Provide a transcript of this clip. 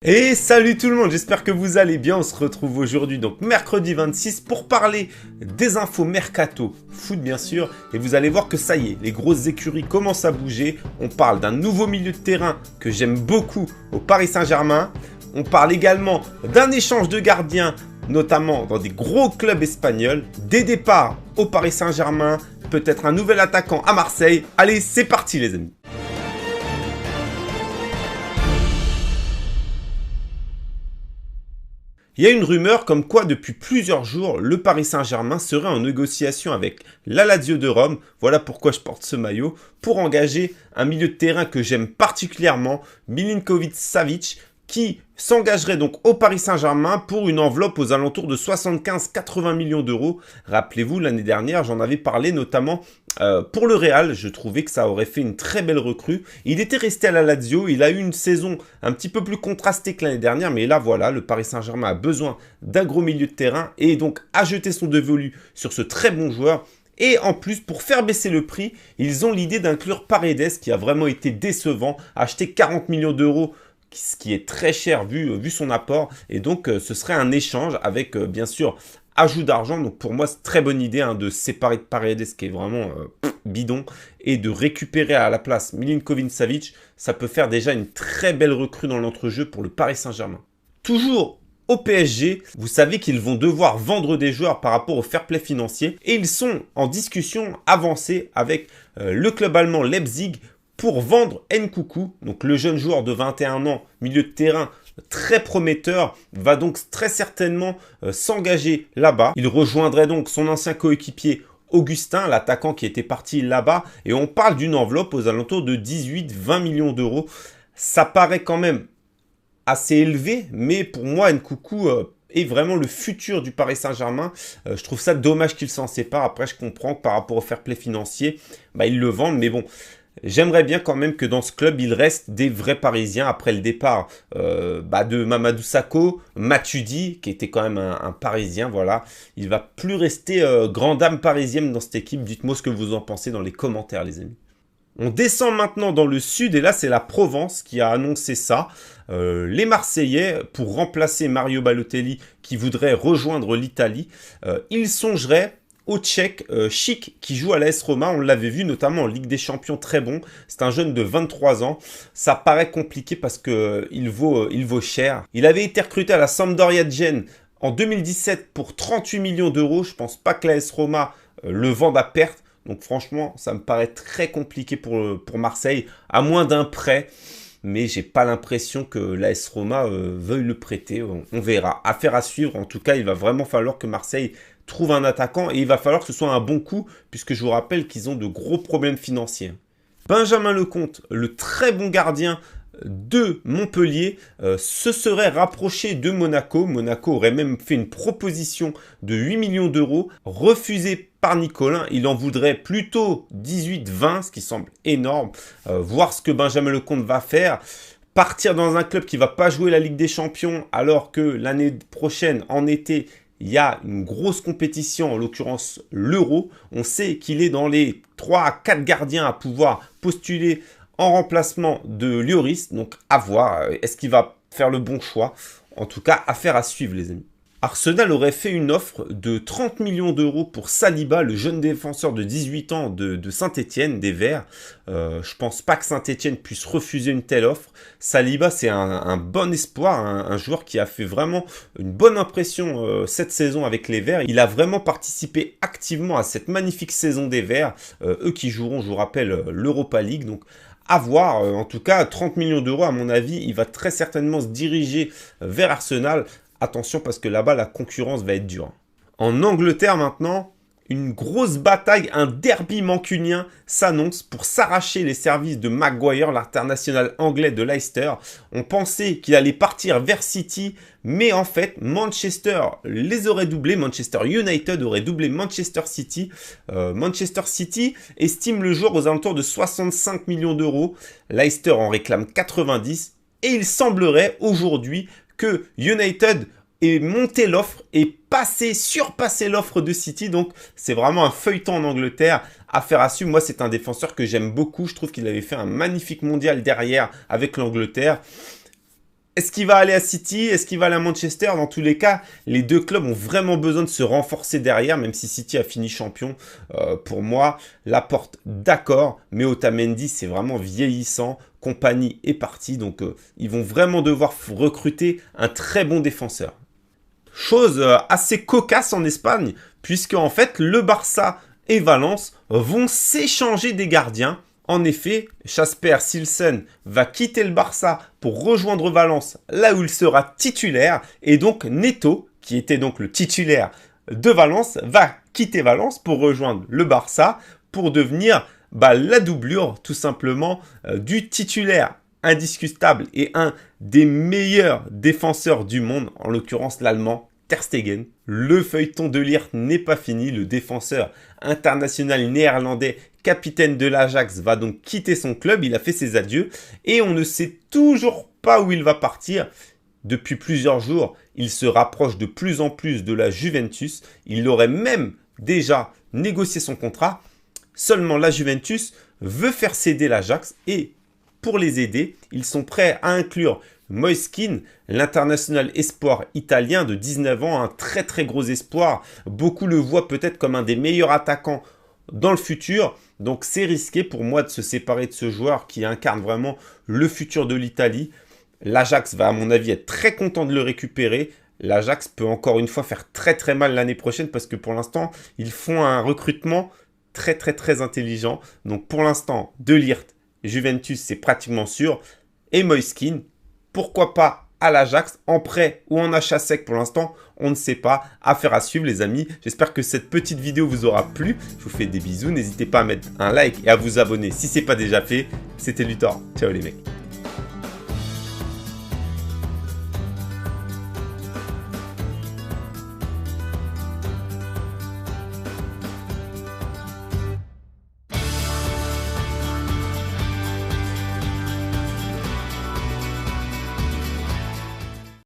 Et salut tout le monde, j'espère que vous allez bien. On se retrouve aujourd'hui, donc mercredi 26, pour parler des infos mercato, foot bien sûr. Et vous allez voir que ça y est, les grosses écuries commencent à bouger. On parle d'un nouveau milieu de terrain que j'aime beaucoup au Paris Saint-Germain. On parle également d'un échange de gardiens, notamment dans des gros clubs espagnols. Des départs au Paris Saint-Germain, peut-être un nouvel attaquant à Marseille. Allez, c'est parti les amis. Il y a une rumeur comme quoi depuis plusieurs jours, le Paris Saint-Germain serait en négociation avec la Lazio de Rome, voilà pourquoi je porte ce maillot, pour engager un milieu de terrain que j'aime particulièrement, Milinkovic-Savic, qui s'engagerait donc au Paris Saint-Germain pour une enveloppe aux alentours de 75-80 millions d'euros. Rappelez-vous, l'année dernière, j'en avais parlé notamment pour le Real. Je trouvais que ça aurait fait une très belle recrue. Il était resté à la Lazio. Il a eu une saison un petit peu plus contrastée que l'année dernière. Mais là, voilà, le Paris Saint-Germain a besoin d'un gros milieu de terrain et donc a jeté son dévolu sur ce très bon joueur. Et en plus, pour faire baisser le prix, ils ont l'idée d'inclure Paredes qui a vraiment été décevant, acheté 40 millions d'euros, ce qui est très cher vu son apport. Et donc, ce serait un échange avec, bien sûr, ajout d'argent. Donc, pour moi, c'est une très bonne idée de se séparer de Paredes, qui est vraiment bidon, et de récupérer à la place Milinkovic-Savic. Ça peut faire déjà une très belle recrue dans l'entrejeu pour le Paris Saint-Germain. Toujours au PSG, vous savez qu'ils vont devoir vendre des joueurs par rapport au fair play financier. Et ils sont en discussion avancée avec le club allemand Leipzig pour vendre Nkunku, donc le jeune joueur de 21 ans, milieu de terrain très prometteur, va donc très certainement s'engager là-bas. Il rejoindrait donc son ancien coéquipier Augustin, l'attaquant qui était parti là-bas, et on parle d'une enveloppe aux alentours de 18-20 millions d'euros. Ça paraît quand même assez élevé, mais pour moi, Nkunku est vraiment le futur du Paris Saint-Germain. Je trouve ça dommage qu'il s'en sépare. Après, je comprends que par rapport au fair play financier, ils le vendent, mais bon. J'aimerais bien quand même que dans ce club, il reste des vrais Parisiens après le départ de Mamadou Sakho, Matuidi, qui était quand même un Parisien, voilà. Il va plus rester grande dame parisienne dans cette équipe. Dites-moi ce que vous en pensez dans les commentaires, les amis. On descend maintenant dans le sud et là, c'est la Provence qui a annoncé ça. Les Marseillais, pour remplacer Mario Balotelli qui voudrait rejoindre l'Italie, ils songeraient au Tchèque Chic qui joue à l'AS Roma. On l'avait vu notamment en Ligue des Champions, très bon. C'est un jeune de 23 ans. Ça paraît compliqué parce qu'il vaut cher. Il avait été recruté à la Sampdoria de Gênes en 2017 pour 38 millions d'euros. Je pense pas que l'AS Roma le vende à perte. Donc franchement, ça me paraît très compliqué pour Marseille, à moins d'un prêt. Mais j'ai pas l'impression que l'AS Roma veuille le prêter. On verra. Affaire à suivre. En tout cas, il va vraiment falloir que Marseille trouve un attaquant et il va falloir que ce soit un bon coup puisque je vous rappelle qu'ils ont de gros problèmes financiers. Benjamin Lecomte, le très bon gardien de Montpellier, se serait rapproché de Monaco. Monaco aurait même fait une proposition de 8 millions d'euros refusée par Nicolin. Il en voudrait plutôt 18-20, ce qui semble énorme. Voir ce que Benjamin Lecomte va faire. Partir dans un club qui ne va pas jouer la Ligue des Champions alors que l'année prochaine, en été, il y a une grosse compétition, en l'occurrence l'Euro. On sait qu'il est dans les 3 à 4 gardiens à pouvoir postuler en remplacement de Lloris. Donc à voir, est-ce qu'il va faire le bon choix? En tout cas, affaire à suivre les amis. Arsenal aurait fait une offre de 30 millions d'euros pour Saliba, le jeune défenseur de 18 ans de Saint-Etienne, des Verts. Je pense pas que Saint-Etienne puisse refuser une telle offre. Saliba, c'est un bon espoir, un joueur qui a fait vraiment une bonne impression cette saison avec les Verts. Il a vraiment participé activement à cette magnifique saison des Verts. Eux qui joueront, je vous rappelle, l'Europa League. Donc, à voir. En tout cas, 30 millions d'euros, à mon avis, il va très certainement se diriger vers Arsenal. Attention parce que là-bas, la concurrence va être dure. En Angleterre maintenant, une grosse bataille, un derby mancunien s'annonce pour s'arracher les services de Maguire, l'international anglais de Leicester. On pensait qu'il allait partir vers City, mais en fait, Manchester les aurait doublés. Manchester United aurait doublé Manchester City. Manchester City estime le joueur aux alentours de 65 millions d'euros. Leicester en réclame 90. Et il semblerait aujourd'hui que United ait monté l'offre et surpassé l'offre de City. Donc, c'est vraiment un feuilleton en Angleterre. Affaire à suivre. Moi, c'est un défenseur que j'aime beaucoup. Je trouve qu'il avait fait un magnifique mondial derrière avec l'Angleterre. Est-ce qu'il va aller à City? Est-ce qu'il va aller à Manchester? Dans tous les cas, les deux clubs ont vraiment besoin de se renforcer derrière, même si City a fini champion. Pour moi, Laporte, d'accord, mais Otamendi, c'est vraiment vieillissant. Compagnie est partie, donc ils vont vraiment devoir recruter un très bon défenseur. Chose assez cocasse en Espagne, puisque en fait, le Barça et Valence vont s'échanger des gardiens. En effet, Jasper Cillessen va quitter le Barça pour rejoindre Valence, là où il sera titulaire. Et donc Neto, qui était donc le titulaire de Valence, va quitter Valence pour rejoindre le Barça pour devenir la doublure tout simplement du titulaire indiscutable et un des meilleurs défenseurs du monde, en l'occurrence l'Allemand Ter Stegen. Le feuilleton de Ligt n'est pas fini, le défenseur international néerlandais, capitaine de l'Ajax, va donc quitter son club, il a fait ses adieux et on ne sait toujours pas où il va partir. Depuis plusieurs jours, il se rapproche de plus en plus de la Juventus, il aurait même déjà négocié son contrat, seulement la Juventus veut faire céder l'Ajax et pour les aider, ils sont prêts à inclure Moiskin, l'international espoir italien de 19 ans, un très très gros espoir. Beaucoup le voient peut-être comme un des meilleurs attaquants dans le futur. Donc c'est risqué pour moi de se séparer de ce joueur qui incarne vraiment le futur de l'Italie. L'Ajax va à mon avis être très content de le récupérer. L'Ajax peut encore une fois faire très très mal l'année prochaine parce que pour l'instant, ils font un recrutement très très très intelligent. Donc pour l'instant, De Ligt, Juventus, c'est pratiquement sûr. Et Moiskin, pourquoi pas à l'Ajax, en prêt ou en achat sec pour l'instant, on ne sait pas. Affaire à suivre les amis. J'espère que cette petite vidéo vous aura plu. Je vous fais des bisous. N'hésitez pas à mettre un like et à vous abonner si ce n'est pas déjà fait. C'était Luthor. Ciao les mecs.